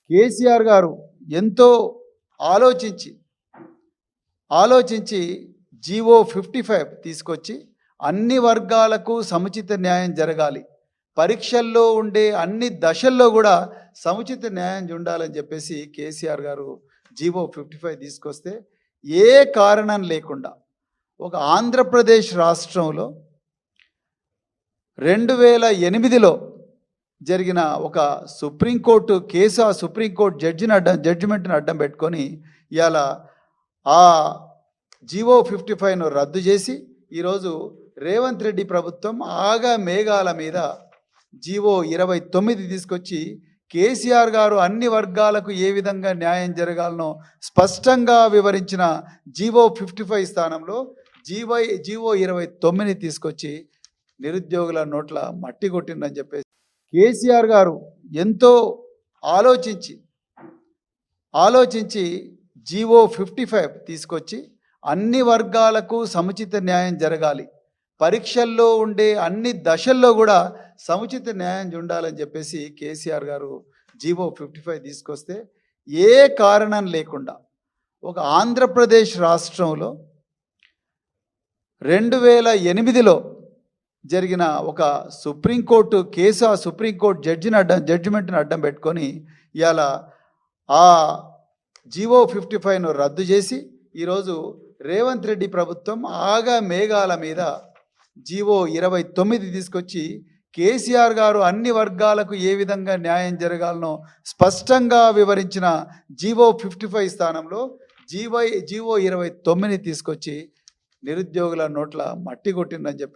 కేసీఆర్ గారు ఎంతో ఆలోచించి ఆలోచించి జీవో 55 తీసుకొచ్చి అన్ని వర్గాలకు సముచిత న్యాయం జరగాలి, పరీక్షల్లో ఉండే అన్ని దశల్లో కూడా సముచిత న్యాయం ఉండాలని చెప్పేసి కేసీఆర్ గారు జీవో 55 తీసుకొస్తే ఏ కారణం లేకుండా ఒక ఆంధ్రప్రదేశ్ రాష్ట్రంలో 2008లో జరిగిన ఒక సుప్రీంకోర్టు కేసు, ఆ సుప్రీంకోర్టు జడ్జిమెంట్ని అడ్డం పెట్టుకొని ఇవాళ ఆ జీవో 55ను రద్దు చేసి ఈరోజు రేవంత్ రెడ్డి ప్రభుత్వం ఆగా మేఘాల మీద జీవో 29 తీసుకొచ్చి కేసీఆర్ గారు అన్ని వర్గాలకు ఏ విధంగా న్యాయం జరగాలనో స్పష్టంగా వివరించిన జీవో 55 స్థానంలో జీవో 29 తీసుకొచ్చి నిరుద్యోగుల నోట్ల మట్టి కొట్టిందని చెప్పేసి కేసీఆర్ గారు ఎంతో ఆలోచించి జీవో 55 తీసుకొచ్చి అన్ని వర్గాలకు సముచిత న్యాయం జరగాలి, పరీక్షల్లో ఉండే అన్ని దశల్లో కూడా సముచిత న్యాయం ఉండాలని చెప్పేసి కేసీఆర్ గారు జీవో 55 తీసుకొస్తే ఏ కారణం లేకుండా ఒక ఆంధ్రప్రదేశ్ రాష్ట్రంలో 2008లో జరిగిన ఒక సుప్రీంకోర్టు కేసు, ఆ సుప్రీంకోర్టు జడ్జిమెంట్ని అడ్డం పెట్టుకొని ఇవాళ ఆ జీవో 55ను రద్దు చేసి ఈరోజు రేవంత్ రెడ్డి ప్రభుత్వం ఆగా మేఘాల మీద జీవో 29 తీసుకొచ్చి కేసీఆర్ గారు అన్ని వర్గాలకు ఏ విధంగా న్యాయం జరగాలనో స్పష్టంగా వివరించిన జీవో 55 స్థానంలో జీవో 29 తీసుకొచ్చి నిరుద్యోగుల నోట్ల మట్టి కొట్టిందని చెప్పేసి